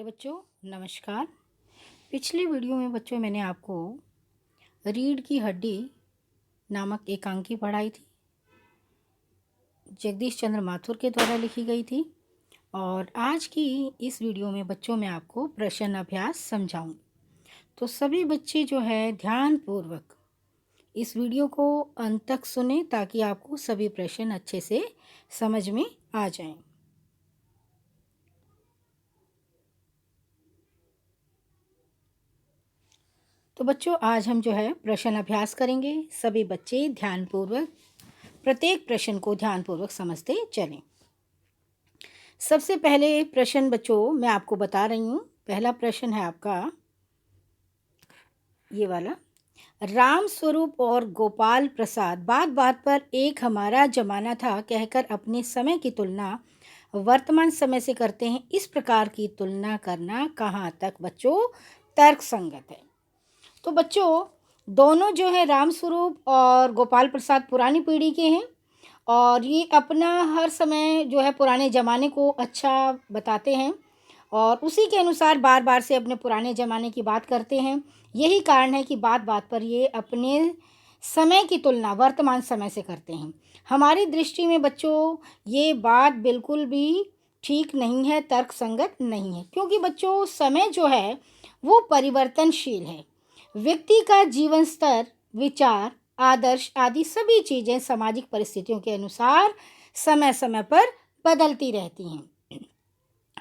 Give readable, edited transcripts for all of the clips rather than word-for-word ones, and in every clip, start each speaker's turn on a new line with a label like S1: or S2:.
S1: बच्चों नमस्कार। पिछली वीडियो में बच्चों मैंने आपको रीढ़ की हड्डी नामक एकांकी पढ़ाई थी, जगदीश चंद्र माथुर के द्वारा लिखी गई थी। और आज की इस वीडियो में बच्चों मैं आपको प्रश्न अभ्यास समझाऊं। तो सभी बच्चे जो है ध्यान पूर्वक इस वीडियो को अंत तक सुने ताकि आपको सभी प्रश्न अच्छे से समझ में आ जाएं। तो बच्चों आज हम जो है प्रश्न अभ्यास करेंगे। सभी बच्चे ध्यानपूर्वक प्रत्येक प्रश्न को ध्यानपूर्वक समझते चलें। सबसे पहले प्रश्न बच्चों मैं आपको बता रही हूँ। पहला प्रश्न है आपका ये वाला। राम स्वरूप और गोपाल प्रसाद बात बात पर एक हमारा जमाना था कहकर अपने समय की तुलना वर्तमान समय से करते हैं। इस प्रकार की तुलना करना कहाँ तक बच्चों तर्क संगत है? तो बच्चों दोनों जो है राम स्वरूप और गोपाल प्रसाद पुरानी पीढ़ी के हैं और ये अपना हर समय जो है पुराने ज़माने को अच्छा बताते हैं और उसी के अनुसार बार बार से अपने पुराने ज़माने की बात करते हैं। यही कारण है कि बात बात पर ये अपने समय की तुलना वर्तमान समय से करते हैं। हमारी दृष्टि में बच्चों ये बात बिल्कुल भी ठीक नहीं है, तर्क संगत नहीं है, क्योंकि बच्चों समय जो है वो परिवर्तनशील है। व्यक्ति का जीवन स्तर, विचार, आदर्श आदि सभी चीज़ें सामाजिक परिस्थितियों के अनुसार समय समय पर बदलती रहती हैं।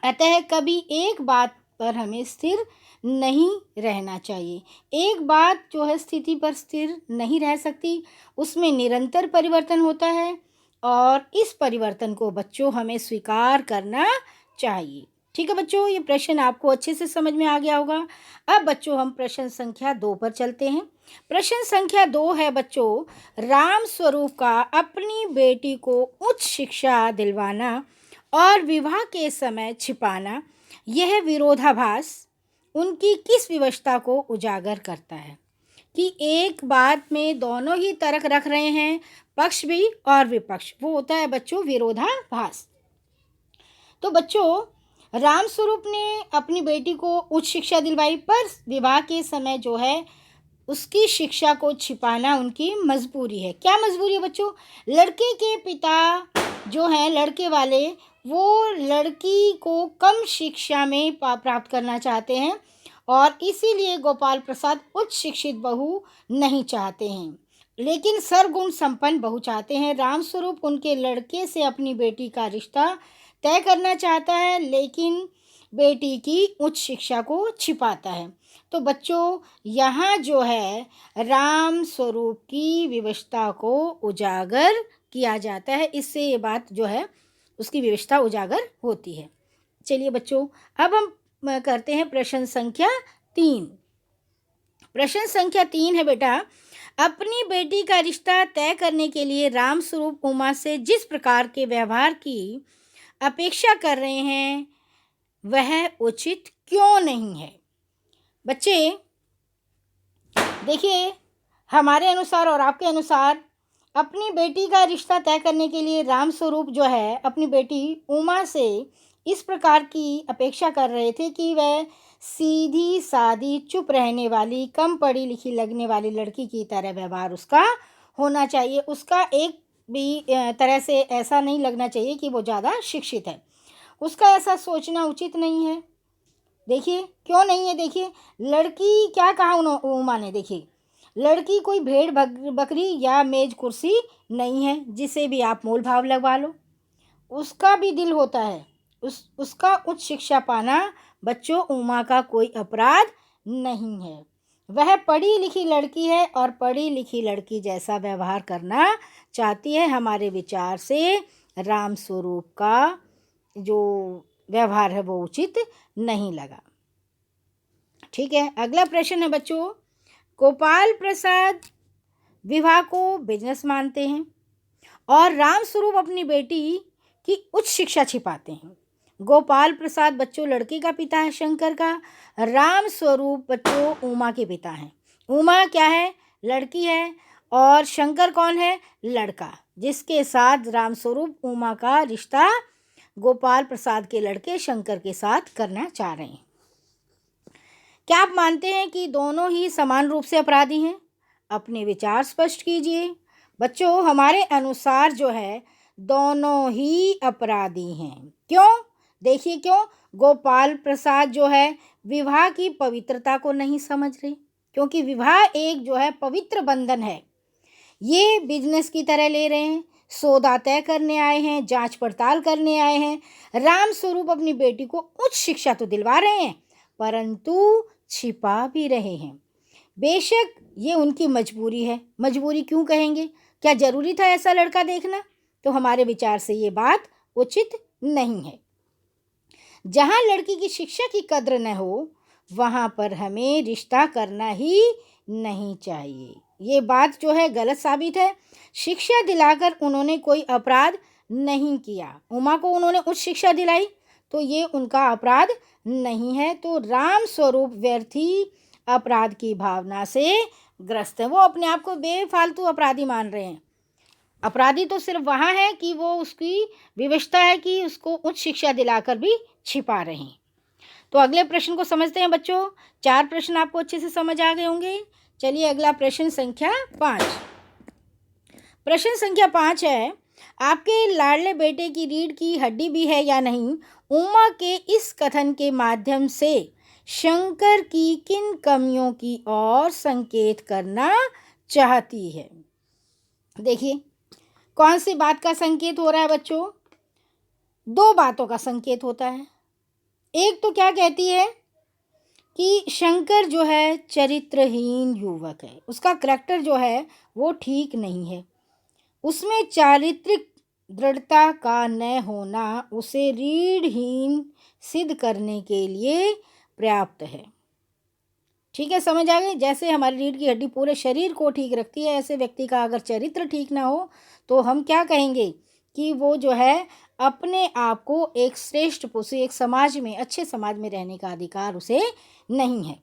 S1: अतः कभी एक बात पर हमें स्थिर नहीं रहना चाहिए। एक बात जो है स्थिति पर स्थिर नहीं रह सकती, उसमें निरंतर परिवर्तन होता है और इस परिवर्तन को बच्चों हमें स्वीकार करना चाहिए। ठीक है बच्चों, ये प्रश्न आपको अच्छे से समझ में आ गया होगा। अब बच्चों हम प्रश्न संख्या 2 पर चलते हैं। प्रश्न संख्या 2 है बच्चों, राम स्वरूप का अपनी बेटी को उच्च शिक्षा दिलवाना और विवाह के समय छिपाना, यह विरोधाभास उनकी किस विवशता को उजागर करता है? कि एक बात में दोनों ही तर्क रख रहे हैं, पक्ष भी और विपक्ष, वो होता है बच्चों विरोधाभास। तो बच्चों राम स्वरूप ने अपनी बेटी को उच्च शिक्षा दिलवाई, पर विवाह के समय जो है उसकी शिक्षा को छिपाना उनकी मजबूरी है। क्या मजबूरी है बच्चों? लड़के के पिता जो हैं लड़के वाले, वो लड़की को कम शिक्षा में प्राप्त करना चाहते हैं और इसीलिए गोपाल प्रसाद उच्च शिक्षित बहू नहीं चाहते हैं, लेकिन सर्वगुण संपन्न बहू चाहते हैं। राम स्वरूप उनके लड़के से अपनी बेटी का रिश्ता तय करना चाहता है, लेकिन बेटी की उच्च शिक्षा को छिपाता है। तो बच्चों यहाँ जो है राम स्वरूप की विवशता को उजागर किया जाता है, इससे ये बात जो है उसकी विवशता उजागर होती है। चलिए बच्चों अब हम करते हैं प्रश्न संख्या 3। प्रश्न संख्या 3 है बेटा, अपनी बेटी का रिश्ता तय करने के लिए राम स्वरूप उमा से जिस प्रकार के व्यवहार की अपेक्षा कर रहे हैं वह उचित क्यों नहीं है? बच्चे देखिए, हमारे अनुसार और आपके अनुसार अपनी बेटी का रिश्ता तय करने के लिए राम स्वरूप जो है अपनी बेटी उमा से इस प्रकार की अपेक्षा कर रहे थे कि वह सीधी सादी चुप रहने वाली कम पढ़ी लिखी लगने वाली लड़की की तरह व्यवहार उसका होना चाहिए। उसका एक भी तरह से ऐसा नहीं लगना चाहिए कि वो ज़्यादा शिक्षित है। उसका ऐसा सोचना उचित नहीं है। देखिए क्यों नहीं है? देखिए लड़की क्या कहा उमा ने, देखिए लड़की कोई भेड़ बकरी या मेज कुर्सी नहीं है जिसे भी आप मोल भाव लगवा लो। उसका भी दिल होता है, उसका उच्च शिक्षा पाना बच्चों उमा का कोई अपराध नहीं है। वह पढ़ी लिखी लड़की है और पढ़ी लिखी लड़की जैसा व्यवहार करना चाहती है। हमारे विचार से राम स्वरूप का जो व्यवहार है वो उचित नहीं लगा। ठीक है, अगला प्रश्न है बच्चों, गोपाल प्रसाद विवाह को बिजनेस मानते हैं और राम स्वरूप अपनी बेटी की उच्च शिक्षा छिपाते हैं। गोपाल प्रसाद बच्चों लड़के का पिता है शंकर का, राम स्वरूप बच्चों उमा के पिता हैं। उमा क्या है? लड़की है और शंकर कौन है? लड़का, जिसके साथ राम स्वरूप उमा का रिश्ता गोपाल प्रसाद के लड़के शंकर के साथ करना चाह रहे हैं। क्या आप मानते हैं कि दोनों ही समान रूप से अपराधी हैं? अपने विचार स्पष्ट कीजिए। बच्चों, हमारे अनुसार जो है दोनों ही अपराधी हैं। क्यों? देखिए क्यों। गोपाल प्रसाद जो है विवाह की पवित्रता को नहीं समझ रहे, क्योंकि विवाह एक जो है पवित्र बंधन है। ये बिजनेस की तरह ले रहे हैं, सौदा तय करने आए हैं, जांच पड़ताल करने आए हैं। राम स्वरूप अपनी बेटी को उच्च शिक्षा तो दिलवा रहे हैं, परंतु छिपा भी रहे हैं। बेशक ये उनकी मजबूरी है। मजबूरी क्यों कहेंगे? क्या जरूरी था ऐसा लड़का देखना? तो हमारे विचार से ये बात उचित नहीं है। जहाँ लड़की की शिक्षा की कद्र न हो, वहाँ पर हमें रिश्ता करना ही नहीं चाहिए। ये बात जो है गलत साबित है। शिक्षा दिलाकर उन्होंने कोई अपराध नहीं किया। उमा को उन्होंने उच्च शिक्षा दिलाई, तो ये उनका अपराध नहीं है। तो राम स्वरूप व्यर्थी अपराध की भावना से ग्रस्त है। वो अपने आप को बेफालतू अपराधी मान रहे हैं। अपराधी तो सिर्फ वहाँ है कि वो उसकी विवशता है कि उसको उच्च शिक्षा दिलाकर भी छिपा रहे हैं। तो अगले प्रश्न को समझते हैं बच्चों। 4 प्रश्न आपको अच्छे से समझ आ गए होंगे। चलिए अगला प्रश्न संख्या 5। प्रश्न संख्या 5 है, आपके लाडले बेटे की रीढ़ की हड्डी भी है या नहीं? उमा के इस कथन के माध्यम से शंकर की किन कमियों की ओर संकेत करना चाहती है? देखिए कौन सी बात का संकेत हो रहा है बच्चों? 2 बातों का संकेत होता है। एक तो क्या कहती है कि शंकर जो है चरित्रहीन युवक है, उसका करैक्टर जो है वो ठीक नहीं है, उसमें चारित्रिक दृढ़ता का न होना उसे रीढ़हीन सिद्ध करने के लिए पर्याप्त है। ठीक है, समझ आ गई? जैसे हमारी रीढ़ की हड्डी पूरे शरीर को ठीक रखती है, ऐसे व्यक्ति का अगर चरित्र ठीक ना हो तो हम क्या कहेंगे कि वो जो है अपने आप को एक श्रेष्ठ पुरुष, एक समाज में, अच्छे समाज में रहने का अधिकार उसे नहीं है।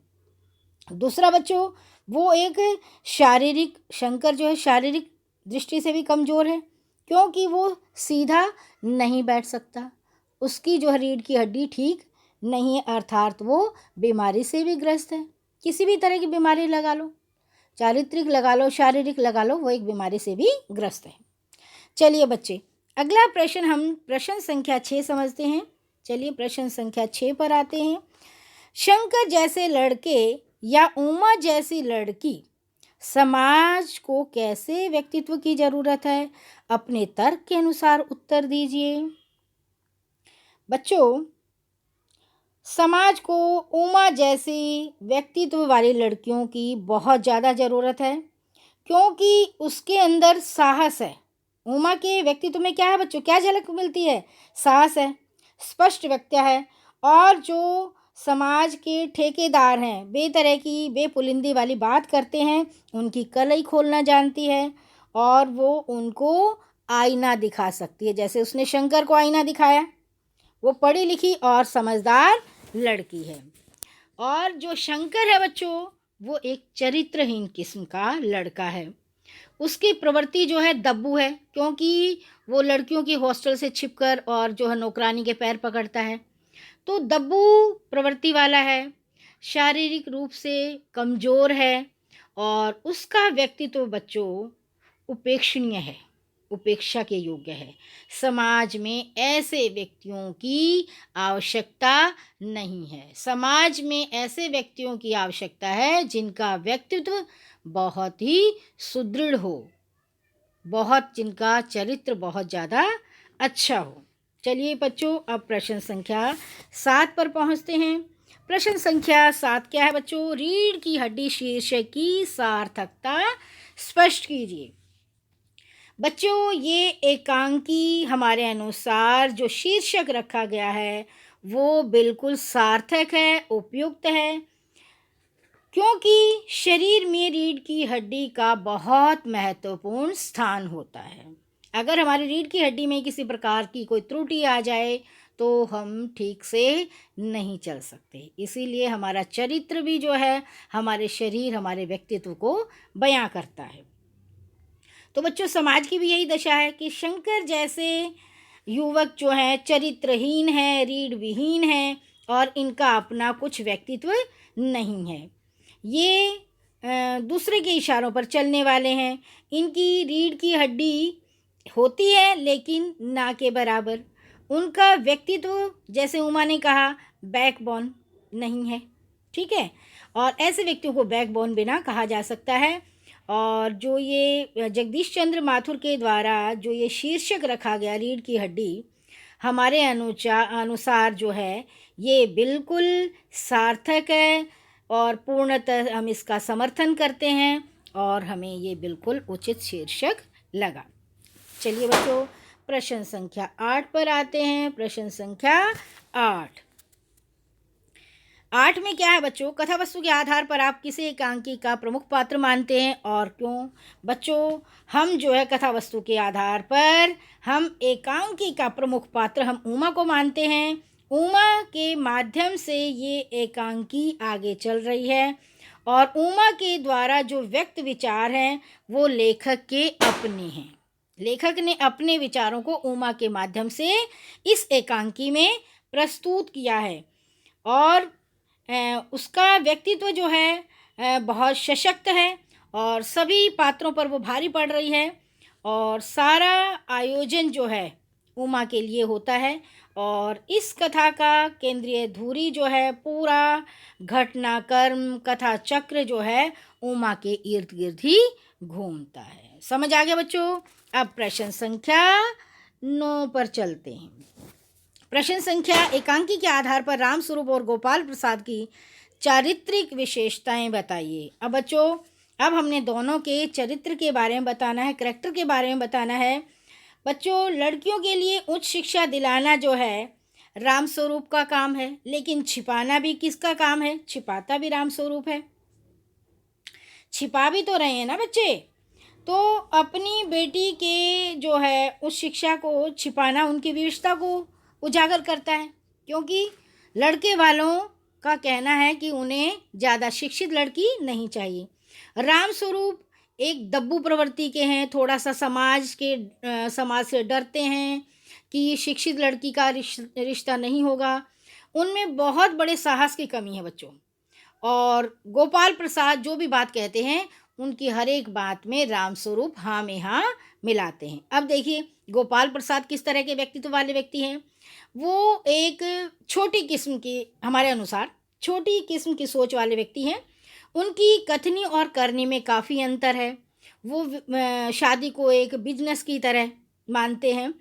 S1: दूसरा बच्चों, वो एक शंकर जो है शारीरिक दृष्टि से भी कमज़ोर है, क्योंकि वो सीधा नहीं बैठ सकता। उसकी जो रीढ़ की हड्डी ठीक नहीं है, अर्थात वो बीमारी से भी ग्रस्त है। किसी भी तरह की बीमारी लगा लो, चारित्रिक लगा लो, शारीरिक लगा लो, वो एक बीमारी से भी ग्रस्त है। चलिए बच्चे, अगला प्रश्न हम प्रश्न संख्या 6 समझते हैं। चलिए प्रश्न संख्या 6 पर आते हैं। शंकर जैसे लड़के या उमा जैसी लड़की समाज को कैसे व्यक्तित्व की जरूरत है? अपने तर्क के अनुसार उत्तर दीजिए। बच्चों, समाज को उमा जैसी व्यक्तित्व वाली लड़कियों की बहुत ज़्यादा ज़रूरत है, क्योंकि उसके अंदर साहस है। उमा के व्यक्तित्व में क्या है बच्चों? क्या झलक मिलती है? साहस है, स्पष्ट व्यक्ति है, और जो समाज के ठेकेदार हैं, बेतरह की बेपुलिंदी वाली बात करते हैं, उनकी कलई खोलना जानती है, और वो उनको आईना दिखा सकती है। जैसे उसने शंकर को आईना दिखाया। वो पढ़ी लिखी और समझदार लड़की है। और जो शंकर है बच्चों, वो एक चरित्रहीन किस्म का लड़का है। उसकी प्रवृत्ति जो है दब्बू है, क्योंकि वो लड़कियों की हॉस्टल से छिपकर और जो है नौकरानी के पैर पकड़ता है, तो दब्बू प्रवृत्ति वाला है, शारीरिक रूप से कमज़ोर है, और उसका व्यक्तित्व बच्चों उपेक्षणीय है, उपेक्षा के योग्य है। समाज में ऐसे व्यक्तियों की आवश्यकता नहीं है। समाज में ऐसे व्यक्तियों की आवश्यकता है जिनका व्यक्तित्व बहुत ही सुदृढ़ हो, बहुत, जिनका चरित्र बहुत ज़्यादा अच्छा हो। चलिए बच्चों, अब प्रश्न संख्या 7 पर पहुंचते हैं। प्रश्न संख्या 7 क्या है बच्चों? रीढ़ की हड्डी शीर्षक की सार्थकता स्पष्ट कीजिए। बच्चों, ये एकांकी हमारे अनुसार जो शीर्षक रखा गया है वो बिल्कुल सार्थक है, उपयुक्त है, क्योंकि शरीर में रीढ़ की हड्डी का बहुत महत्वपूर्ण स्थान होता है। अगर हमारी रीढ़ की हड्डी में किसी प्रकार की कोई त्रुटि आ जाए तो हम ठीक से नहीं चल सकते। इसीलिए हमारा चरित्र भी जो है हमारे शरीर, हमारे व्यक्तित्व को बयां करता है। तो बच्चों, समाज की भी यही दशा है कि शंकर जैसे युवक जो हैं चरित्रहीन हैं, रीढ़ विहीन हैं, और इनका अपना कुछ व्यक्तित्व नहीं है। ये दूसरे के इशारों पर चलने वाले हैं। इनकी रीढ़ की हड्डी होती है लेकिन ना के बराबर। उनका व्यक्तित्व जैसे उमा ने कहा बैकबोन नहीं है, ठीक है। और ऐसे व्यक्तियों को बैकबोन बिना कहा जा सकता है। और जो ये जगदीश चंद्र माथुर के द्वारा जो ये शीर्षक रखा गया रीढ़ की हड्डी, हमारे अनुसार जो है ये बिल्कुल सार्थक है और पूर्णतः हम इसका समर्थन करते हैं और हमें ये बिल्कुल उचित शीर्षक लगा। चलिए बच्चों, प्रश्न संख्या 8 पर आते हैं। प्रश्न संख्या 8 में क्या है बच्चों? कथा वस्तु के आधार पर आप किसे एकांकी का प्रमुख पात्र मानते हैं और क्यों? बच्चों, हम जो है कथा वस्तु के आधार पर हम एकांकी का प्रमुख पात्र हम उमा को मानते हैं। उमा के माध्यम से ये एकांकी आगे चल रही है और उमा के द्वारा जो व्यक्त विचार हैं वो लेखक के अपने हैं। लेखक ने अपने विचारों को उमा के माध्यम से इस एकांकी में प्रस्तुत किया है और उसका व्यक्तित्व जो है बहुत सशक्त है और सभी पात्रों पर वो भारी पड़ रही है और सारा आयोजन जो है उमा के लिए होता है और इस कथा का केंद्रीय धुरी जो है पूरा घटनाक्रम कथा चक्र जो है उमा के इर्द गिर्द ही घूमता है। समझ आ गया बच्चों? अब प्रश्न संख्या 9 पर चलते हैं। प्रश्न संख्या एकांकी के आधार पर राम स्वरूप और गोपाल प्रसाद की चारित्रिक विशेषताएं बताइए। अब बच्चों, अब हमने दोनों के चरित्र के बारे में बताना है, करैक्टर के बारे में बताना है। बच्चों, लड़कियों के लिए उच्च शिक्षा दिलाना जो है राम स्वरूप का काम है, लेकिन छिपाना भी किसका काम है? छिपाता भी राम स्वरूप है। छिपा भी तो रहे हैं ना बच्चे। तो अपनी बेटी के जो है उस शिक्षा को छिपाना उनकी विशेषता को उजागर करता है, क्योंकि लड़के वालों का कहना है कि उन्हें ज़्यादा शिक्षित लड़की नहीं चाहिए। राम स्वरूप एक दब्बू प्रवृत्ति के हैं, थोड़ा सा समाज से डरते हैं कि शिक्षित लड़की का रिश्ता नहीं होगा। उनमें बहुत बड़े साहस की कमी है बच्चों। और गोपाल प्रसाद जो भी बात कहते हैं उनकी हर एक बात में राम स्वरूप हाँ में हाँ मिलाते हैं। अब देखिए गोपाल प्रसाद किस तरह के व्यक्तित्व वाले व्यक्ति हैं। वो एक छोटी किस्म की, हमारे अनुसार छोटी किस्म की सोच वाले व्यक्ति हैं। उनकी कथनी और करनी में काफ़ी अंतर है। वो शादी को एक बिजनेस की तरह मानते हैं।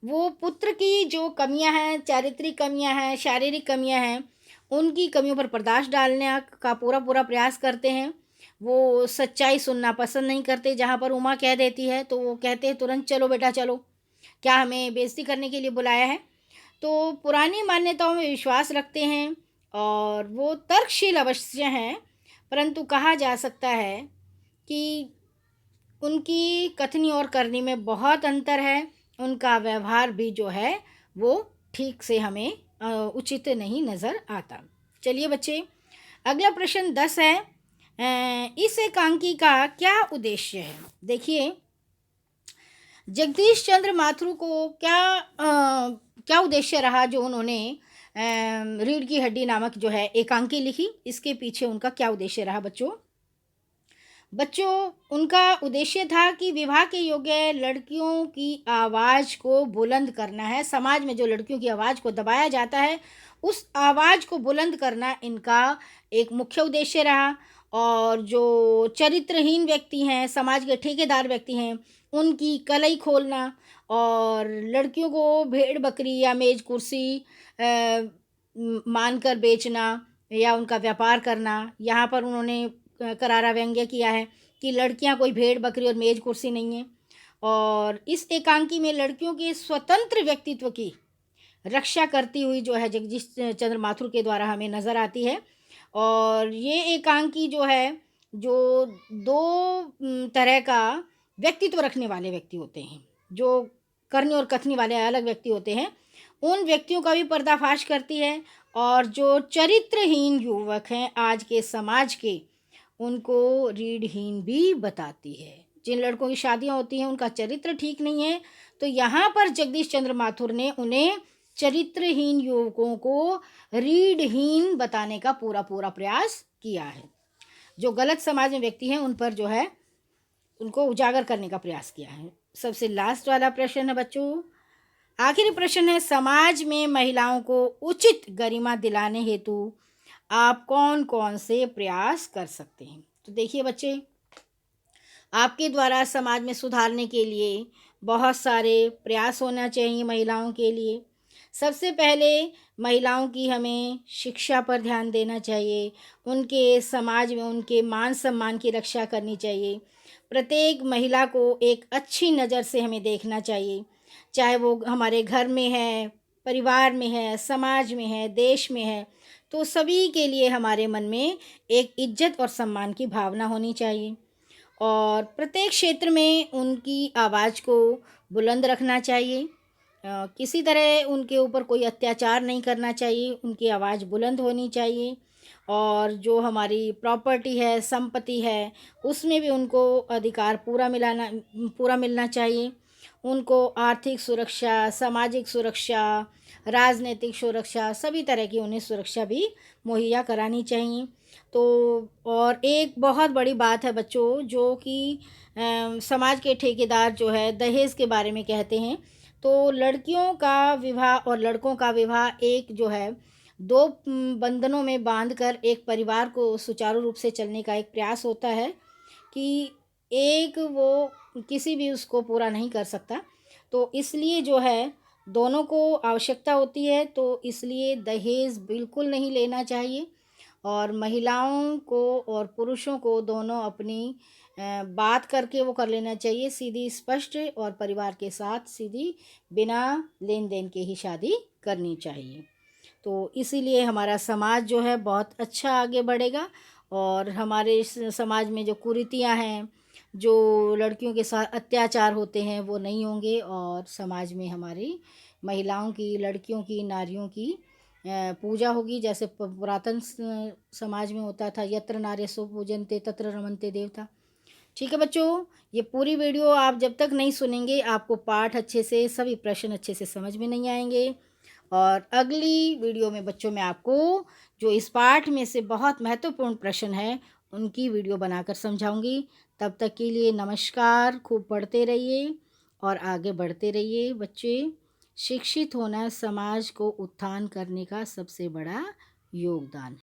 S1: वो पुत्र की जो कमियां हैं, चारित्रिक कमियां हैं, शारीरिक कमियां हैं, उनकी कमियों पर पर्दाश डालने का पूरा प्रयास करते हैं। वो सच्चाई सुनना पसंद नहीं करते। जहाँ पर उमा कह देती है तो वो कहते हैं तुरंत चलो बेटा चलो, क्या हमें बेइज्जती करने के लिए बुलाया है। तो पुरानी मान्यताओं में विश्वास रखते हैं और वो तर्कशील अवश्य हैं, परंतु कहा जा सकता है कि उनकी कथनी और करनी में बहुत अंतर है। उनका व्यवहार भी जो है वो ठीक से हमें उचित नहीं नज़र आता। चलिए बच्चे, अगला प्रश्न 10 है। इस एकांकी का क्या उद्देश्य है? देखिए, जगदीश चंद्र माथुर को क्या उद्देश्य रहा जो उन्होंने रीढ़ की हड्डी नामक जो है एकांकी लिखी? इसके पीछे उनका क्या उद्देश्य रहा बच्चों? उनका उद्देश्य था कि विवाह के योग्य लड़कियों की आवाज़ को बुलंद करना है। समाज में जो लड़कियों की आवाज़ को दबाया जाता है उस आवाज़ को बुलंद करना इनका एक मुख्य उद्देश्य रहा। और जो चरित्रहीन व्यक्ति हैं, समाज के ठेकेदार व्यक्ति हैं, उनकी कलई खोलना और लड़कियों को भेड़ बकरी या मेज कुर्सी मानकर बेचना या उनका व्यापार करना। यहाँ पर उन्होंने करारा व्यंग्य किया है कि लड़कियाँ कोई भेड़ बकरी और मेज कुर्सी नहीं है। और इस एकांकी में लड़कियों के स्वतंत्र व्यक्तित्व की रक्षा करती हुई जो है जगदीश चंद्र माथुर के द्वारा हमें नज़र आती है। और ये एकांकी जो है, जो दो तरह का व्यक्तित्व रखने वाले व्यक्ति होते हैं, जो करनी और कथनी वाले अलग व्यक्ति होते हैं, उन व्यक्तियों का भी पर्दाफाश करती है। और जो चरित्रहीन युवक हैं आज के समाज के, उनको रीढ़हीन भी बताती है। जिन लड़कों की शादियां होती हैं उनका चरित्र ठीक नहीं है, तो यहाँ पर जगदीश चंद्र माथुर ने उन्हें चरित्रहीन युवकों को रीढ़हीन बताने का पूरा पूरा प्रयास किया है। जो गलत समाज में व्यक्ति हैं उन पर जो है उनको उजागर करने का प्रयास किया है। सबसे लास्ट वाला प्रश्न है बच्चों, आखिरी प्रश्न है, समाज में महिलाओं को उचित गरिमा दिलाने हेतु आप कौन कौन से प्रयास कर सकते हैं? तो देखिए बच्चे, आपके द्वारा समाज में सुधारने के लिए बहुत सारे प्रयास होना चाहिए महिलाओं के लिए। सबसे पहले महिलाओं की हमें शिक्षा पर ध्यान देना चाहिए, उनके समाज में उनके मान सम्मान की रक्षा करनी चाहिए। प्रत्येक महिला को एक अच्छी नज़र से हमें देखना चाहिए, चाहे वो हमारे घर में है, परिवार में है, समाज में है, देश में है, तो सभी के लिए हमारे मन में एक इज्जत और सम्मान की भावना होनी चाहिए। और प्रत्येक क्षेत्र में उनकी आवाज़ को बुलंद रखना चाहिए। किसी तरह उनके ऊपर कोई अत्याचार नहीं करना चाहिए, उनकी आवाज़ बुलंद होनी चाहिए। और जो हमारी प्रॉपर्टी है, संपत्ति है, उसमें भी उनको अधिकार पूरा मिलना चाहिए। उनको आर्थिक सुरक्षा, सामाजिक सुरक्षा, राजनीतिक सुरक्षा, सभी तरह की उन्हें सुरक्षा भी मुहैया करानी चाहिए। तो और एक बहुत बड़ी बात है बच्चों, जो कि समाज के ठेकेदार जो है दहेज के बारे में कहते हैं। तो लड़कियों का विवाह और लड़कों का विवाह एक जो है दो बंधनों में बांधकर एक परिवार को सुचारू रूप से चलने का एक प्रयास होता है कि एक वो किसी भी उसको पूरा नहीं कर सकता। तो इसलिए जो है दोनों को आवश्यकता होती है, तो इसलिए दहेज बिल्कुल नहीं लेना चाहिए। और महिलाओं को और पुरुषों को दोनों अपनी बात करके वो कर लेना चाहिए, सीधी स्पष्ट, और परिवार के साथ सीधी बिना लेन देन के ही शादी करनी चाहिए। तो इसीलिए हमारा समाज जो है बहुत अच्छा आगे बढ़ेगा, और हमारे इस समाज में जो कुरीतियाँ हैं, जो लड़कियों के साथ अत्याचार होते हैं, वो नहीं होंगे। और समाज में हमारी महिलाओं की, लड़कियों की, नारियों की पूजा होगी, जैसे पुरातन समाज में होता था, यत्र नार्यसो पूजन्ते तत्र रमन्ते देवता। ठीक है बच्चों, ये पूरी वीडियो आप जब तक नहीं सुनेंगे आपको पाठ अच्छे से, सभी प्रश्न अच्छे से समझ में नहीं आएंगे। और अगली वीडियो में बच्चों मैं आपको जो इस पाठ में से बहुत महत्वपूर्ण प्रश्न है उनकी वीडियो बनाकर समझाऊंगी। तब तक के लिए नमस्कार, खूब पढ़ते रहिए और आगे बढ़ते रहिए बच्चे। शिक्षित होना समाज को उत्थान करने का सबसे बड़ा योगदान है।